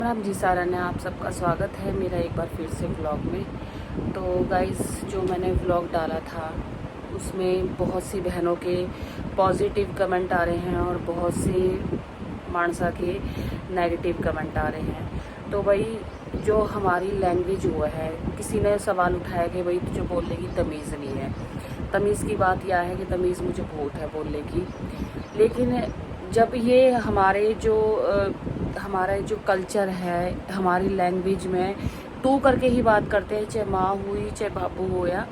राम जी सारा ने आप सबका स्वागत है मेरा एक बार फिर से व्लॉग में। तो गाइस, जो मैंने व्लॉग डाला था उसमें बहुत सी बहनों के पॉजिटिव कमेंट आ रहे हैं और बहुत सी मानसा के नेगेटिव कमेंट आ रहे हैं। तो भाई, जो हमारी लैंग्वेज हुआ है, किसी ने सवाल उठाया कि भाई तुझे बोलने की तमीज़ नहीं है। तमीज़ की बात यह है कि तमीज़ मुझे बहुत है बोलने की, लेकिन जब ये हमारा जो कल्चर है, हमारी लैंग्वेज में तू करके ही बात करते हैं, चाहे माँ हुई चाहे बाबू हो। या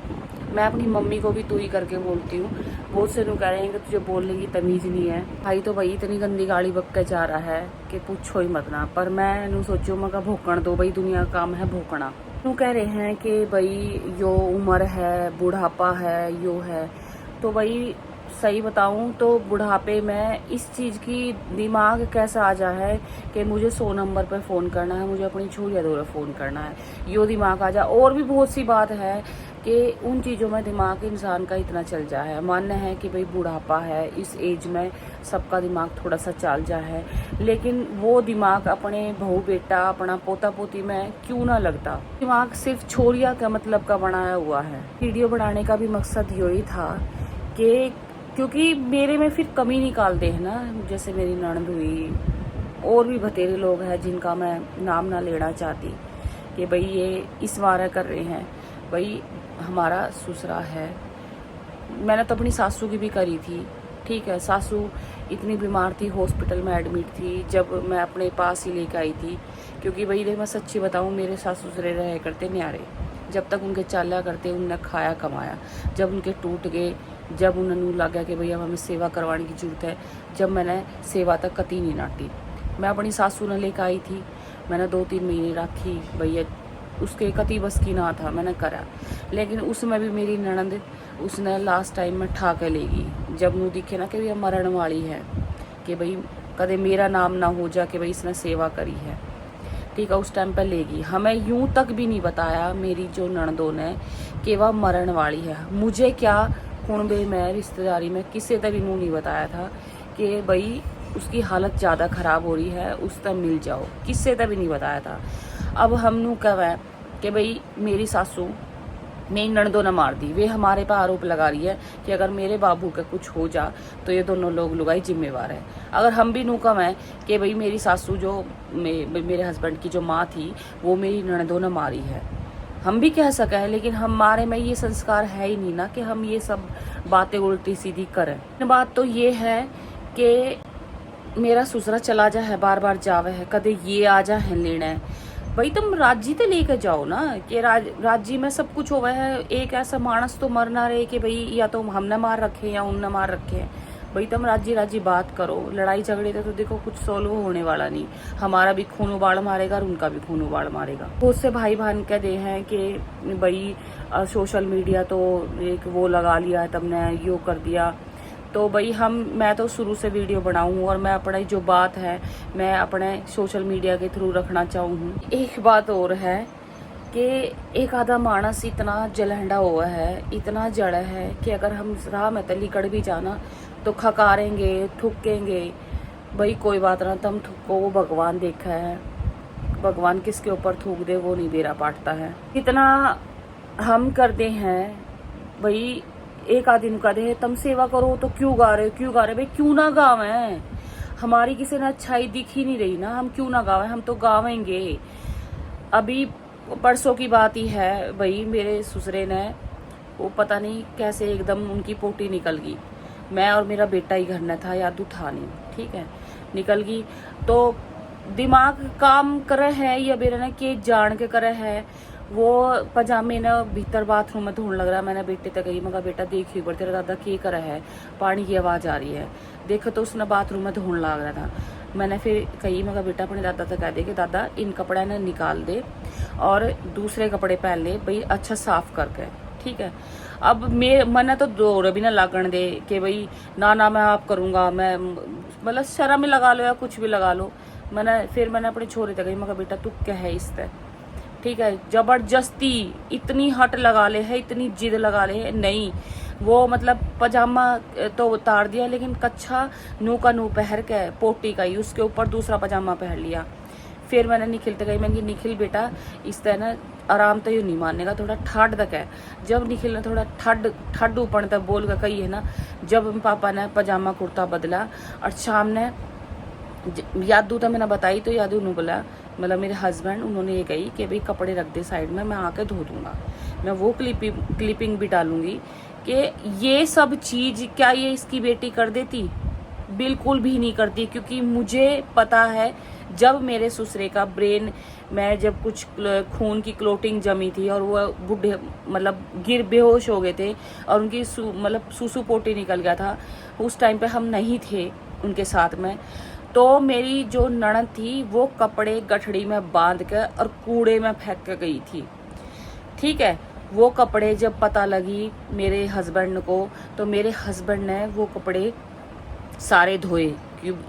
मैं अपनी मम्मी को भी तू ही करके बोलती हूँ। बहुत से लोग कह रहे हैं कि तुझे बोलने की तमीज़ नहीं है। भाई तो भाई इतनी गंदी गाड़ी बक के जा रहा है कि पूछो ही मत ना। पर मैं नू सोचू मैं का भोकण दो भाई, दुनिया का काम है भोकना। तू कह रहे हैं कि भाई यो उम्र है, बुढ़ापा है, यो है। तो भाई सही बताऊं तो बुढ़ापे में इस चीज़ की दिमाग कैसा आ जा है कि मुझे 100 नंबर पर फ़ोन करना है, मुझे अपनी छुरिया दौरा फ़ोन करना है, यो दिमाग आ जा। और भी बहुत सी बात है कि उन चीज़ों में दिमाग इंसान का इतना चल जा है। मानना है कि भाई बुढ़ापा है, इस एज में सबका दिमाग थोड़ा सा चल जा है, लेकिन वो दिमाग अपने बहू बेटा अपना पोता पोती में क्यों ना लगता। दिमाग सिर्फ छोरिया का मतलब का बनाया हुआ है। वीडियो बनाने का भी मकसद यही था कि क्योंकि मेरे में फिर कमी निकालते हैं ना, जैसे मेरी ननद हुई और भी बतेरे लोग हैं जिनका मैं नाम ना लेना चाहती कि भाई ये इस वारा कर रहे हैं। भाई हमारा ससुरा है, मैंने तो अपनी सासू की भी करी थी। ठीक है, सासू इतनी बीमार थी, हॉस्पिटल में एडमिट थी, जब मैं अपने पास ही लेकर आई थी। क्योंकि भाई देख, मैं सच्ची बताऊँ, मेरे सासू ससुरे रहे करते न्यारे। जब तक उनके चाला करते उनने खाया कमाया। जब उनके टूट गए, जब उन्होंने लगा कि भैया हमें सेवा करवाने की जरूरत है, जब मैंने सेवा तक कती नहीं नाटी। मैं अपनी सासू ने लेकर आई थी, मैंने 2-3 महीने रखी। भैया उसके कती बस की ना था, मैंने करा। लेकिन उसमें भी मेरी ननद, उसने लास्ट टाइम में ठा के लेगी। जब नू दिखे ना कि भैया मरण वाली है, कि भाई कदे मेरा नाम ना हो जा कि भाई इसने सेवा करी है, ठीक है, उस टाइम पर लेगी। हमें यूं तक भी नहीं बताया मेरी जो ननदों ने कि वह मरण वाली है। मुझे क्या कुणबे में, रिश्तेदारी में किसी तक भी नहीं बताया था कि भाई उसकी हालत ज़्यादा ख़राब हो रही है, उस तक मिल जाओ, किसी तक भी नहीं बताया था। अब हम नू कह कि भाई मेरी सासू मेरी ननदों ने मार दी, वे हमारे पर आरोप लगा रही है कि अगर मेरे बाबू का कुछ हो जा तो ये दोनों लोग लुगाई जिम्मेवार है। अगर हम भी नू कम है कि भाई मेरी सासू जो मेरे हस्बैंड की जो माँ थी वो मेरी ननदों ने मारी है, हम भी कह सके हैं। लेकिन हमारे में ये संस्कार है ही नहीं ना कि हम ये सब बातें उल्टी सीधी करें। बात तो ये है कि मेरा ससुरा चला जा है, बार बार जावे है, कदे ये आ जा है लेना है। भाई तुम राज्य तो लेकर जाओ ना कि राज्य में सब कुछ हुआ है। एक ऐसा मानस तो मर ना रहे कि भाई या तो हमने मार रखे या उनने मार रखे हैं। भाई तुम राज्य बात करो। लड़ाई झगड़े तो देखो कुछ सोल्व होने वाला नहीं। हमारा भी खून उबाल मारेगा और उनका भी खून उबाल मारेगा। बहुत से भाई बहन कह दे हैं कि भाई सोशल मीडिया तो एक वो लगा लिया है, तुमने यो कर दिया। तो भाई मैं तो शुरू से वीडियो बनाऊँ और मैं अपनी जो बात है मैं अपने सोशल मीडिया के थ्रू रखना चाहूँ। एक बात और है कि एक आधा मानस इतना जलहंडा हुआ है, इतना जड़ है कि अगर हम राह में तली कड़ भी जाना तो खकारेंगे, थूकेंगे। भाई कोई बात ना, तुम थूको, वो भगवान देखा है। भगवान किसके ऊपर थूक दे वो नहीं बेरा पाटता है। इतना हम करते हैं भाई। एक आदमी का दे तुम सेवा करो तो क्यों गा रहे भाई, क्यों ना गावें। हमारी किसी ने अच्छाई दिख ही नहीं रही ना, हम क्यों ना गावें, हम तो गावेंगे। अभी परसों की बात ही है भाई, मेरे ससुरे ने वो पता नहीं कैसे एकदम उनकी पोटी निकल गई। मैं और मेरा बेटा ही घर में था, यादू था नहीं, ठीक है, निकल गई। तो दिमाग काम करे है या बेरा ने के जान के करे है। वो पजामे ने भीतर बाथरूम में धोने लग रहा। मैंने बेटे तक गई, मगर बेटा देखी ऊपर तेरा दादा की कर है, पानी की आवाज़ आ रही है। देखो तो उसने बाथरूम में धोने लग रहा था। मैंने फिर कही, मगर बेटा अपने दादा तक कह दे कि दादा इन कपड़े ने निकाल दे और दूसरे कपड़े पहन ले भाई, अच्छा साफ करके, ठीक है। अब मैंने तो दौड़ भी ना लागण दे कि भाई ना मैं आप करूँगा, मैं मतलब शर्म ही लगा लो या कुछ भी लगा लो। मैंने अपने छोरे तक गई, मगर बेटा तू क्या है इस तरह, ठीक है। जबरदस्ती इतनी हट लगा ले है, इतनी जिद लगा ले है। नहीं, वो मतलब पजामा तो उतार दिया, लेकिन कच्छा नू का नू पहन के पोटी का ही उसके ऊपर दूसरा पजामा पहन लिया। फिर मैंने निखिल तक गई, मैं कि निखिल बेटा इस तरह ना आराम तो यू नहीं मानेगा, थोड़ा ठाड तक है। जब निखिल ने थोड़ा ठड ऊपर तक बोल कर कही है ना, जब पापा ने पजामा कुर्ता बदला और शाम ने यादू तो मैंने बताई, तो यादू ने बोला, मतलब मेरे हस्बैंड, उन्होंने ये कही कि भाई कपड़े रख दे साइड में, मैं आके धो दूंगा। मैं वो क्लिपिंग भी डालूंगी कि ये सब चीज़ क्या ये इसकी बेटी कर देती? बिल्कुल भी नहीं करती, क्योंकि मुझे पता है जब मेरे ससुरे का ब्रेन में जब कुछ खून की क्लोटिंग जमी थी और वो बूढ़े मतलब गिर बेहोश हो गए थे और उनकी मतलब सुसु पोटी निकल गया था, उस टाइम पे हम नहीं थे उनके साथ में। तो मेरी जो ननद थी वो कपड़े गठड़ी में बांध कर और कूड़े में फेंक कर गई थी, ठीक है। वो कपड़े जब पता लगी मेरे हस्बैंड को, तो मेरे हस्बैंड ने वो कपड़े सारे धोए,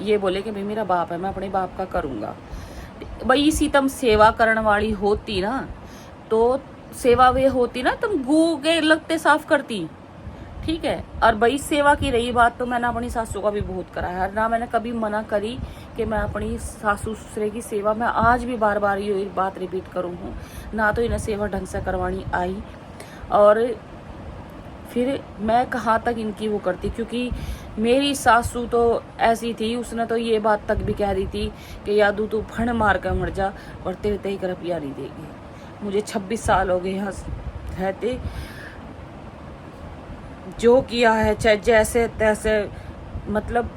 ये बोले कि भाई मेरा बाप है, मैं अपने बाप का करूँगा। भाई इसी तुम सेवा करने वाली होती ना, तो सेवा वे होती ना, तुम गू के लगते साफ करती, ठीक है। और भाई सेवा की रही बात, तो मैंने अपनी सासू का भी बहुत करा है ना, मैंने कभी मना करी कि मैं अपनी सासू ससुरे की सेवा, मैं आज भी बार बार ये बात रिपीट करूँ हूँ ना, तो इन्हें सेवा ढंग से करवानी आई। और फिर मैं कहाँ तक इनकी वो करती, क्योंकि मेरी सासू तो ऐसी थी, उसने तो ये बात तक भी कह दी थी कि यादू तू फण मार कर मर जा, और तेरे ते ही रुपया नहीं देगी। मुझे 26 साल हो गए यहाँ रहते, जो किया है चाहे जैसे तैसे, मतलब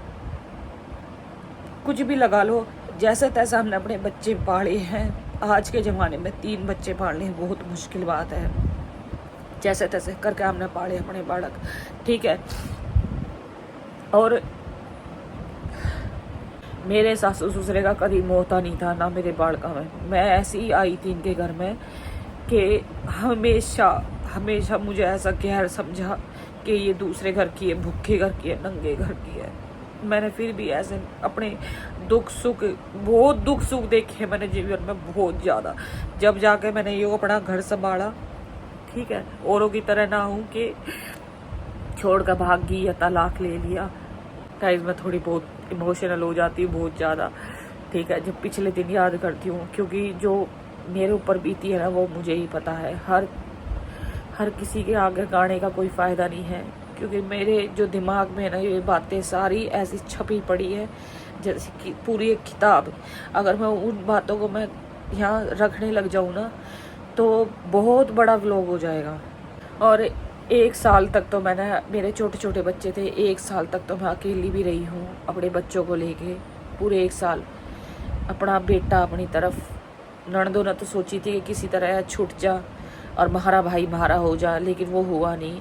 कुछ भी लगा लो, जैसे तैसे हमने अपने बच्चे पाले हैं। आज के ज़माने में 3 बच्चे पालने बहुत मुश्किल बात है, जैसे तैसे करके हमने पाले अपने बालक, ठीक है। और मेरे सासू ससुरे का कभी मोहता नहीं था ना मेरे बालका में। मैं ऐसी ही आई थी इनके घर में कि हमेशा हमेशा मुझे ऐसा गैर समझा कि ये दूसरे घर की है, भूखे घर की है, नंगे घर की है। मैंने फिर भी ऐसे अपने दुख सुख, बहुत दुख सुख देखे मैंने जीवन में बहुत ज़्यादा, जब जाके मैंने ये अपना घर संभाला, ठीक है। औरों की तरह ना हूँ कि छोड़ कर भाग गई या तलाक ले लिया। गाइस मैं थोड़ी बहुत इमोशनल हो जाती हूँ बहुत ज़्यादा, ठीक है, जब पिछले दिन याद करती हूँ, क्योंकि जो मेरे ऊपर बीती है ना वो मुझे ही पता है। हर किसी के आगे गाने का कोई फ़ायदा नहीं है, क्योंकि मेरे जो दिमाग में ना ये बातें सारी ऐसी छपी पड़ी है जैसे कि पूरी एक किताब। अगर मैं उन बातों को मैं यहाँ रखने लग जाऊँ ना तो बहुत बड़ा व्लॉग हो जाएगा। और 1 साल तक तो मैंने, मेरे छोटे छोटे बच्चे थे, 1 साल तक तो मैं अकेली भी रही हूँ अपने बच्चों को लेके, पूरे 1 साल। अपना बेटा अपनी तरफ, ननदों ने तो सोची थी कि किसी तरह छूट जा और महारा भाई महारा हो जा, लेकिन वो हुआ नहीं।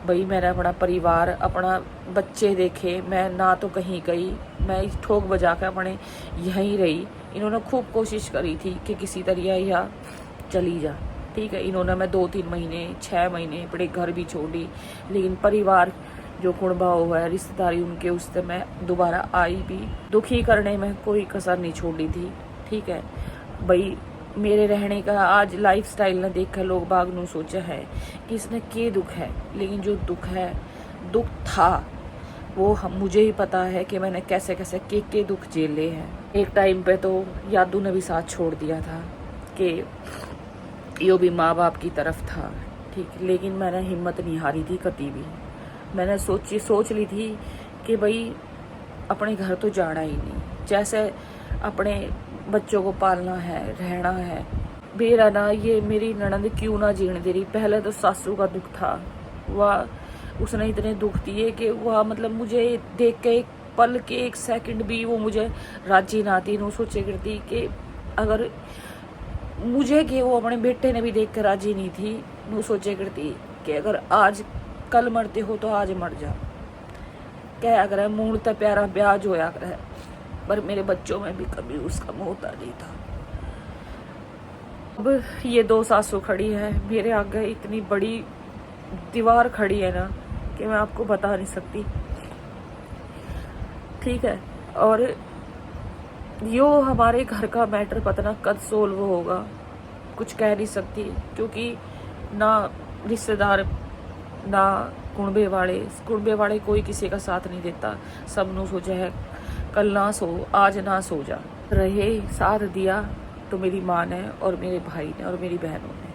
भाई मैंने अपना परिवार, अपना बच्चे देखे, मैं ना तो कहीं गई, मैं ठोक बजा कर अपने यहीं रही। इन्होंने खूब कोशिश करी थी कि किसी तरह यहाँ चली जा, ठीक है। इन्होंने मैं 2-3 महीने 6 महीने अपने घर भी छोड़ी, लेकिन परिवार जो कुणबा हुआ है, रिश्तेदारी उनके, उससे मैं दोबारा आई भी। दुखी करने में कोई कसर नहीं छोड़ी थी, ठीक है। भाई मेरे रहने का आज लाइफस्टाइल ना देख कर लोग बाग नू सोचा है कि इसमें के दुख है, लेकिन जो दुख है, दुख था वो मुझे ही पता है कि मैंने कैसे कैसे के दुख झेले हैं। एक टाइम पे तो यादू ने भी साथ छोड़ दिया था कि यो भी माँ बाप की तरफ था, ठीक, लेकिन मैंने हिम्मत नहीं हारी थी कभी भी। मैंने सोच ली थी कि भाई अपने घर तो जाना ही नहीं, जैसे अपने बच्चों को पालना है, रहना है। मेरा ना ये मेरी ननद क्यों ना जीने दे रही। पहले तो सासू का दुख था, वह उसने इतने दुख दिए कि वह मतलब मुझे देख के एक पल के 1 सेकंड भी वो मुझे राजी ना थी। वो सोचे करती कि अगर मुझे कि वो अपने बेटे ने भी देख कर राजी नहीं थी। वो सोचे करती कि अगर आज कल मरते हो तो आज मर जा, क्या करे मूड तो प्यारा ब्याज होया करे, पर मेरे बच्चों में भी कभी उसका मोहता नहीं था। अब ये 2 सासू खड़ी है मेरे आगे, इतनी बड़ी दीवार खड़ी है ना कि मैं आपको बता नहीं सकती, ठीक है। और यो हमारे घर का मैटर पता ना कब सोल्व होगा, कुछ कह नहीं सकती, क्योंकि ना रिश्तेदार ना कुणबे वाले कोई किसी का साथ नहीं देता। सब नु सोचा है कल ना सो, आज ना सो जा, रहे, साथ दिया तो मेरी माँ ने और मेरे भाई ने और मेरी बहनों ने,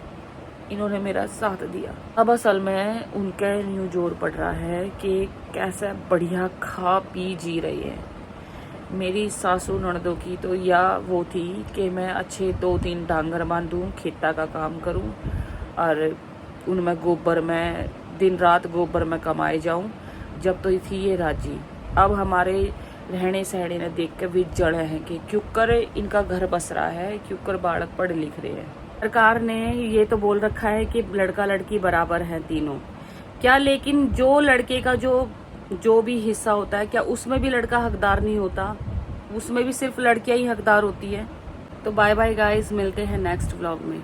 इन्होंने मेरा साथ दिया। अब असल में उनका न्यू जोर पड़ रहा है कि कैसे बढ़िया खा पी जी रही है। मेरी सासू ननदों की तो या वो थी कि मैं अच्छे 2-3 डांगर बांधूं, खेता का काम करूं और उनमें गोबर में दिन रात गोबर में कमाए जाऊं। जब तो थी ये राजी। अब हमारे रहने सहने ने देख के भी जड़े हैं कि क्योंकर इनका घर बस रहा है, क्योंकर बालक पढ़ लिख रहे हैं। सरकार ने ये तो बोल रखा है कि लड़का लड़की बराबर हैं तीनों, क्या लेकिन जो लड़के का जो भी हिस्सा होता है, क्या उसमें भी लड़का हकदार नहीं होता? उसमें भी सिर्फ लड़कियां ही हकदार होती है। तो बाय बाय गाइस, मिलते हैं नेक्स्ट व्लॉग में।